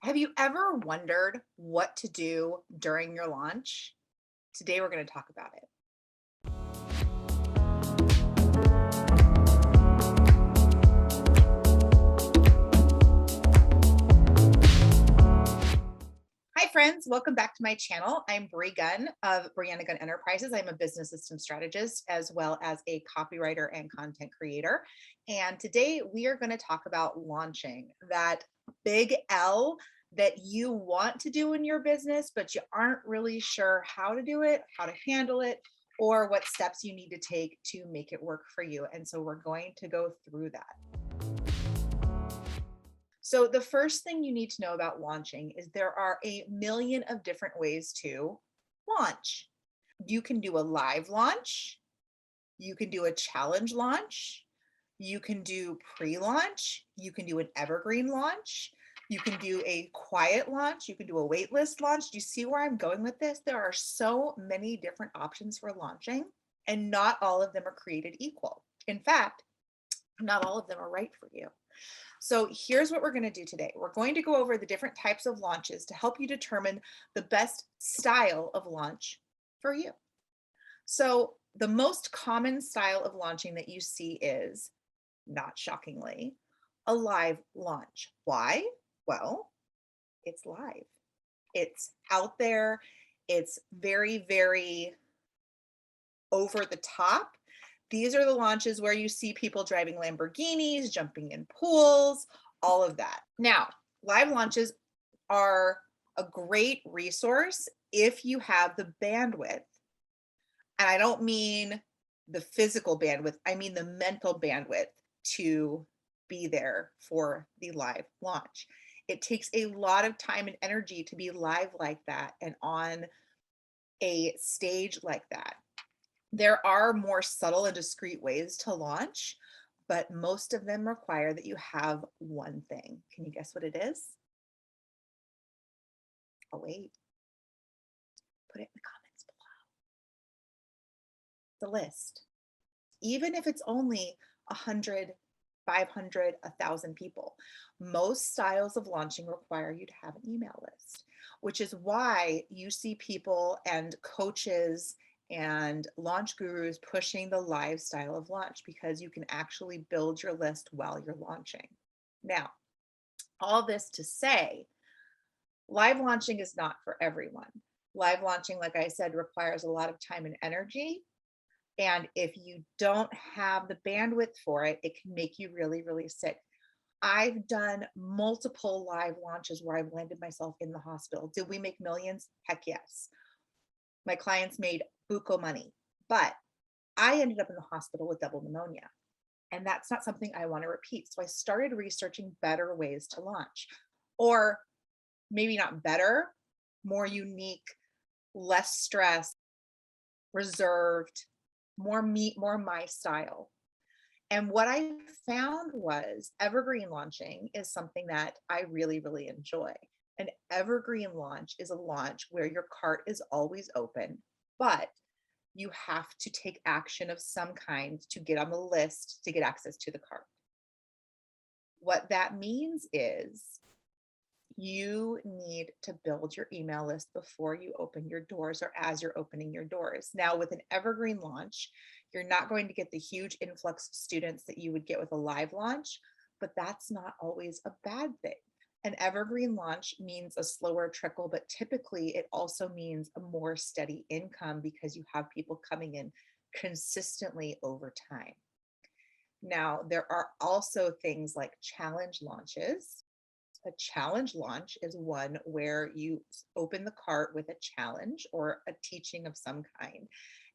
Have you ever wondered what to do during your launch? Today, we're going to talk about it. Hi, friends. Welcome back to my channel. I'm Gunn of Breanna Gunn Enterprises. I'm a business system strategist as well as a copywriter and content creator. And today we are going to talk about launching, that big L that you want to do in your business, but you aren't really sure how to do it, how to handle it, or what steps you need to take to make it work for you. And so we're going to go through that. So the first thing you need to know about launching is there are a million of different ways to launch. You can do a live launch. You can do a challenge launch. You can do pre-launch. You can do an evergreen launch. You can do a quiet launch. You can do a waitlist launch. Do you see where I'm going with this? There are so many different options for launching, and not all of them are created equal. In fact, not all of them are right for you. So here's what we're going to do today. We're going to go over the different types of launches to help you determine the best style of launch for you. So the most common style of launching that you see is, not shockingly, a live launch. Why? Well, it's live. It's out there. It's very, very over the top. These are the launches where you see people driving Lamborghinis, jumping in pools, all of that. Now, live launches are a great resource if you have the bandwidth. And I don't mean the physical bandwidth, I mean the mental bandwidth to be there for the live launch. It takes a lot of time and energy to be live like that and on a stage like that. There are more subtle and discreet ways to launch, but most of them require that you have one thing. Can you guess what it is? I'll wait. Put it in the comments below. The list. Even if it's only 100, 500, 1,000 people, most styles of launching require you to have an email list, which is why you see people and coaches and launch gurus pushing the live style of launch, because you can actually build your list while you're launching. Now, all this to say, live launching is not for everyone. Live launching, like I said, requires a lot of time and energy. And if you don't have the bandwidth for it, it can make you really, really sick. I've done multiple live launches where I've landed myself in the hospital. Did we make millions? Heck yes. My clients made buco money, but I ended up in the hospital with double pneumonia. And that's not something I want to repeat. So I started researching better ways to launch, or maybe not better, more unique, less stress, reserved, more me, more my style. And what I found was evergreen launching is something that I really, really enjoy. An evergreen launch is a launch where your cart is always open, but you have to take action of some kind to get on the list to get access to the cart. What that means is you need to build your email list before you open your doors or as you're opening your doors. Now, with an evergreen launch, you're not going to get the huge influx of students that you would get with a live launch, but that's not always a bad thing. An evergreen launch means a slower trickle, but typically it also means a more steady income because you have people coming in consistently over time. Now, there are also things like challenge launches. A challenge launch is one where you open the cart with a challenge or a teaching of some kind,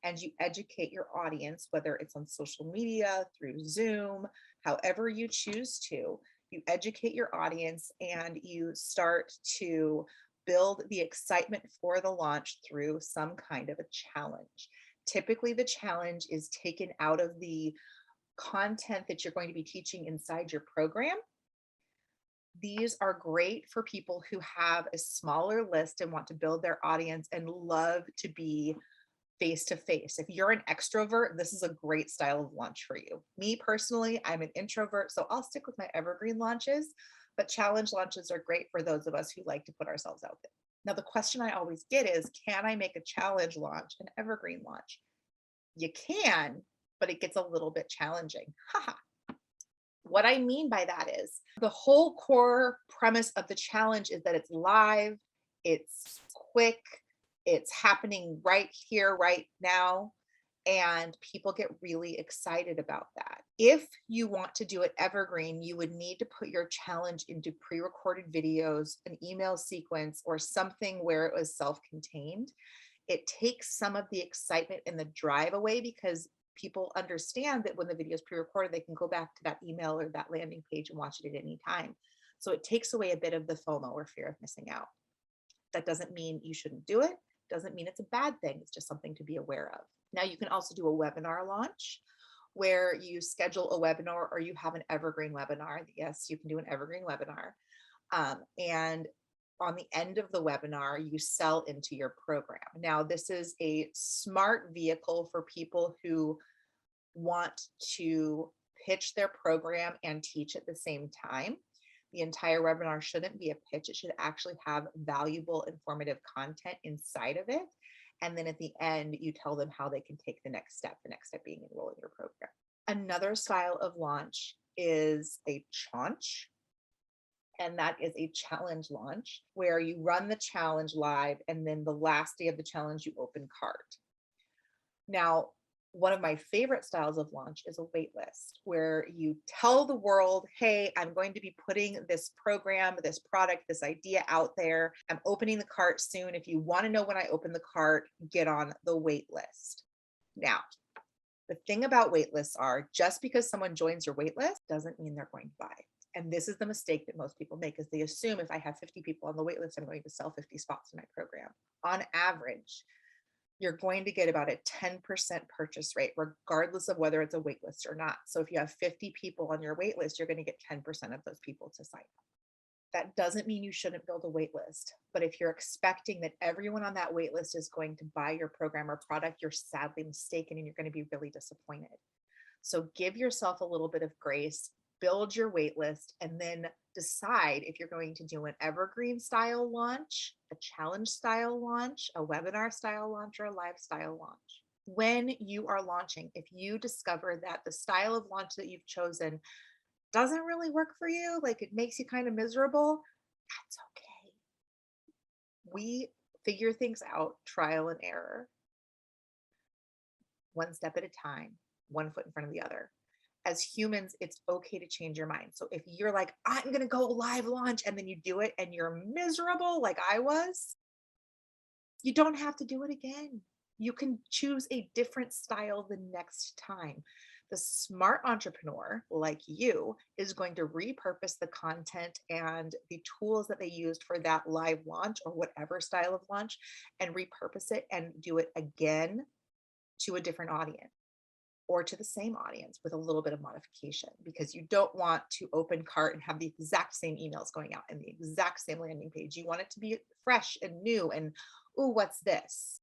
and you educate your audience, whether it's on social media, through Zoom, however you choose to. You educate your audience and you start to build the excitement for the launch through some kind of a challenge. Typically, the challenge is taken out of the content that you're going to be teaching inside your program. These are great for people who have a smaller list and want to build their audience and love to be face to face. If you're an extrovert, this is a great style of launch for you. Me personally, I'm an introvert, so I'll stick with my evergreen launches. But challenge launches are great for those of us who like to put ourselves out there. Now, the question I always get is, can I make a challenge launch an evergreen launch? You can, but it gets a little bit challenging. Haha. What I mean by that is the whole core premise of the challenge is that it's live, it's quick, it's happening right here, right now, and people get really excited about that. If you want to do it evergreen, you would need to put your challenge into pre-recorded videos, an email sequence, or something where it was self-contained. It takes some of the excitement and the drive away because people understand that when the video is pre-recorded, they can go back to that email or that landing page and watch it at any time. So it takes away a bit of the FOMO or fear of missing out. That doesn't mean you shouldn't do it. Doesn't mean it's a bad thing. It's just something to be aware of. Now you can also do a webinar launch where you schedule a webinar or you have an evergreen webinar. Yes, you can do an evergreen webinar. And on the end of the webinar, you sell into your program. Now, this is a smart vehicle for people who want to pitch their program and teach at the same time. The entire webinar shouldn't be a pitch. It should actually have valuable, informative content inside of it. And then at the end, you tell them how they can take the next step being enroll in your program. Another style of launch is a chaunch. And that is a challenge launch where you run the challenge live and then the last day of the challenge, you open cart. Now, one of my favorite styles of launch is a waitlist where you tell the world, hey, I'm going to be putting this program, this product, this idea out there. I'm opening the cart soon. If you want to know when I open the cart, get on the waitlist. Now, the thing about waitlists are just because someone joins your waitlist doesn't mean they're going to buy. And this is the mistake that most people make is they assume if I have 50 people on the waitlist, I'm going to sell 50 spots in my program. On average, you're going to get about a 10% purchase rate, regardless of whether it's a waitlist or not. So if you have 50 people on your waitlist, you're going to get 10% of those people to sign up. That doesn't mean you shouldn't build a waitlist, but if you're expecting that everyone on that waitlist is going to buy your program or product, you're sadly mistaken and you're going to be really disappointed. So give yourself a little bit of grace, build your waitlist, and then decide if you're going to do an evergreen style launch, a challenge style launch, a webinar style launch, or a live style launch. When you are launching, if you discover that the style of launch that you've chosen doesn't really work for you, like it makes you kind of miserable, that's okay. We figure things out, trial and error, one step at a time, one foot in front of the other. As humans, it's okay to change your mind. So if you're like, I'm going to go live launch, and then you do it and you're miserable like I was, you don't have to do it again. You can choose a different style the next time. The smart entrepreneur like you is going to repurpose the content and the tools that they used for that live launch or whatever style of launch and repurpose it and do it again to a different audience or to the same audience with a little bit of modification, because you don't want to open cart and have the exact same emails going out and the exact same landing page. You want it to be fresh and new and, ooh, what's this?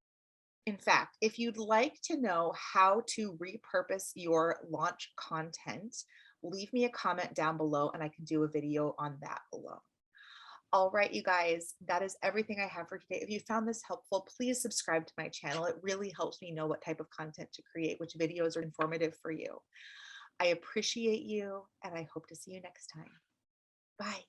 In fact, if you'd like to know how to repurpose your launch content, leave me a comment down below and I can do a video on that below. All right, you guys, that is everything I have for today. If you found this helpful, please subscribe to my channel. It really helps me know what type of content to create, which videos are informative for you. I appreciate you and I hope to see you next time. Bye.